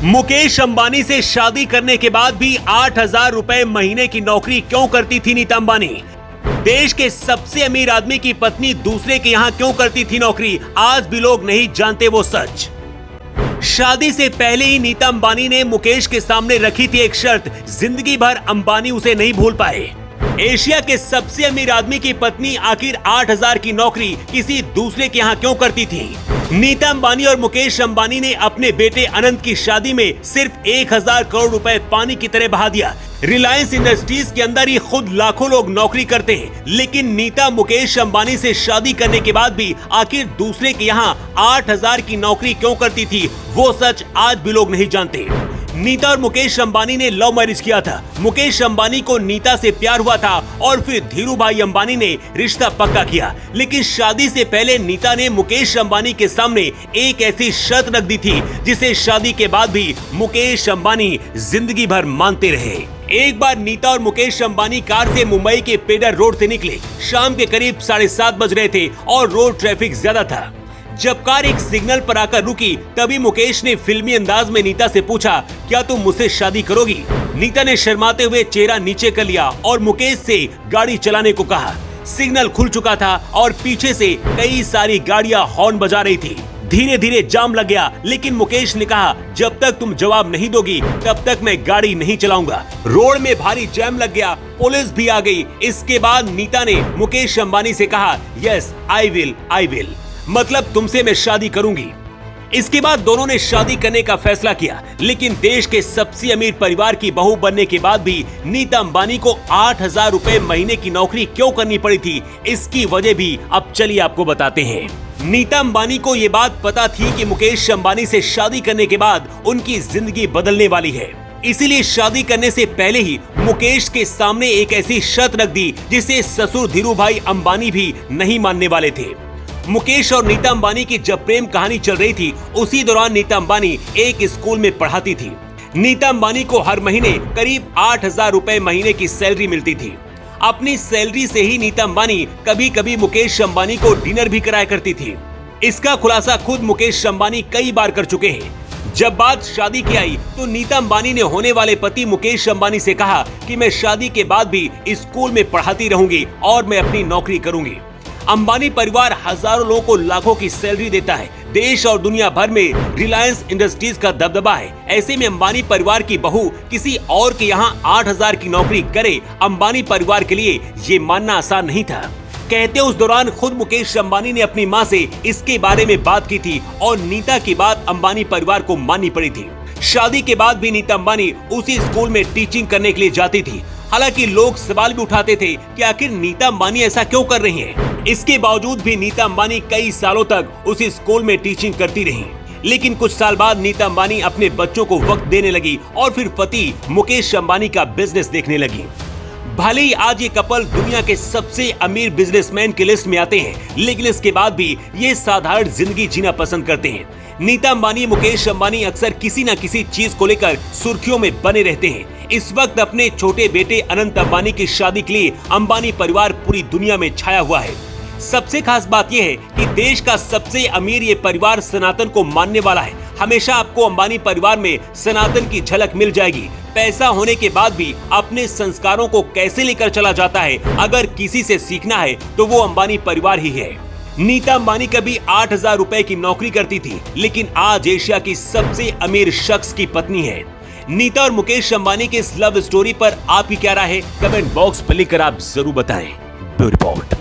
मुकेश अंबानी से शादी करने के बाद भी 8,000 रुपए महीने की नौकरी क्यों करती थी नीता अंबानी? देश के सबसे अमीर आदमी की पत्नी दूसरे के यहाँ क्यों करती थी नौकरी? आज भी लोग नहीं जानते वो सच। शादी से पहले ही नीता अंबानी ने मुकेश के सामने रखी थी एक शर्त, जिंदगी भर अंबानी उसे नहीं भूल पाए। एशिया के सबसे अमीर आदमी की पत्नी आखिर 8,000 की नौकरी किसी दूसरे के यहाँ क्यों करती थी? नीता अंबानी और मुकेश अंबानी ने अपने बेटे अनंत की शादी में सिर्फ 1,000 करोड़ रुपए पानी की तरह बहा दिया। रिलायंस इंडस्ट्रीज के अंदर ही खुद लाखों लोग नौकरी करते हैं, लेकिन नीता मुकेश अंबानी से शादी करने के बाद भी आखिर दूसरे के यहाँ 8,000 की नौकरी क्यों करती थी, वो सच आज भी लोग नहीं जानते। नीता और मुकेश अंबानी ने लव मैरिज किया था। मुकेश अंबानी को नीता से प्यार हुआ था और फिर धीरू भाई अंबानी ने रिश्ता पक्का किया, लेकिन शादी से पहले नीता ने मुकेश अंबानी के सामने एक ऐसी शर्त रख दी थी जिसे शादी के बाद भी मुकेश अंबानी जिंदगी भर मानते रहे। एक बार नीता और मुकेश अंबानी कार से मुंबई के पेडर रोड से निकले। शाम के करीब 7:30 बज रहे थे और रोड ट्रैफिक ज्यादा था। जब कार एक सिग्नल पर आकर रुकी, तभी मुकेश ने फिल्मी अंदाज में नीता से पूछा, क्या तुम मुझसे शादी करोगी? नीता ने शर्माते हुए चेहरा नीचे कर लिया और मुकेश से गाड़ी चलाने को कहा। सिग्नल खुल चुका था और पीछे से कई सारी गाड़ियां हॉर्न बजा रही थी। धीरे धीरे जाम लग गया, लेकिन मुकेश ने कहा, जब तक तुम जवाब नहीं दोगी तब तक मैं गाड़ी नहीं चलाऊंगा। रोड में भारी जैम लग गया, पुलिस भी आ गई। इसके बाद नीता ने मुकेश अंबानी से कहा, यस आई विल, मतलब तुमसे मैं शादी करूंगी। इसके बाद दोनों ने शादी करने का फैसला किया, लेकिन देश के सबसे अमीर परिवार की बहू बनने के बाद भी नीता अंबानी को 8,000 रुपए महीने की नौकरी क्यों करनी पड़ी थी, इसकी वजह भी अब चलिए आपको बताते हैं। नीता अंबानी को ये बात पता थी कि मुकेश अंबानी से शादी करने के बाद उनकी जिंदगी बदलने वाली है, इसीलिए शादी करने से पहले ही मुकेश के सामने एक ऐसी शर्त रख दी जिसे ससुर धीरू भाई अंबानी भी नहीं मानने वाले थे। मुकेश और नीता अंबानी की जब प्रेम कहानी चल रही थी, उसी दौरान नीता अंबानी एक स्कूल में पढ़ाती थी। नीता अंबानी को हर महीने करीब 8,000 रुपए महीने की सैलरी मिलती थी। अपनी सैलरी से ही नीता अंबानी कभी कभी मुकेश अंबानी को डिनर भी कराया करती थी। इसका खुलासा खुद मुकेश अंबानी कई बार कर चुके हैं। जब बात शादी की आई तो नीता अंबानी ने होने वाले पति मुकेश अंबानी से कहा कि मैं शादी के बाद भी स्कूल में पढ़ाती रहूंगी और मैं अपनी नौकरी करूंगी। अंबानी परिवार हजारों लोगों को लाखों की सैलरी देता है। देश और दुनिया भर में रिलायंस इंडस्ट्रीज का दबदबा है। ऐसे में अंबानी परिवार की बहू किसी और के यहाँ 8,000 की नौकरी करे, अंबानी परिवार के लिए ये मानना आसान नहीं था। कहते उस दौरान खुद मुकेश अंबानी ने अपनी मां से इसके बारे में बात की थी और नीता की बात अंबानी परिवार को माननी पड़ी थी। शादी के बाद भी नीता अंबानी उसी स्कूल में टीचिंग करने के लिए जाती थी। हालांकि लोग सवाल भी उठाते थे कि आखिर नीता अंबानी ऐसा क्यों कर रही हैं? इसके बावजूद भी नीता अंबानी कई सालों तक उसी स्कूल में टीचिंग करती रही। लेकिन कुछ साल बाद नीता अंबानी अपने बच्चों को वक्त देने लगी और फिर पति मुकेश अंबानी का बिजनेस देखने लगी। भले ही आज ये कपल दुनिया के सबसे अमीर बिजनेसमैन की लिस्ट में आते हैं, लेकिन इसके बाद भी ये साधारण जिंदगी जीना पसंद करते हैं। नीता अंबानी मुकेश अंबानी अक्सर किसी न किसी चीज को लेकर सुर्खियों में बने रहते हैं। इस वक्त अपने छोटे बेटे अनंत अंबानी की शादी के लिए अंबानी परिवार पूरी दुनिया में छाया हुआ है। सबसे खास बात यह है कि देश का सबसे अमीर ये परिवार सनातन को मानने वाला है। हमेशा आपको अंबानी परिवार में सनातन की झलक मिल जाएगी। पैसा होने के बाद भी अपने संस्कारों को कैसे लेकर चला जाता है, अगर किसी से सीखना है तो वो अंबानी परिवार ही है। नीता अंबानी कभी 8,000 रुपए की नौकरी करती थी, लेकिन आज एशिया की सबसे अमीर शख्स की पत्नी है। नीता और मुकेश अंबानी के इस लव स्टोरी पर आपकी क्या राय है? कमेंट बॉक्स पर लिखकर आप जरूर बताएं। Bureau report.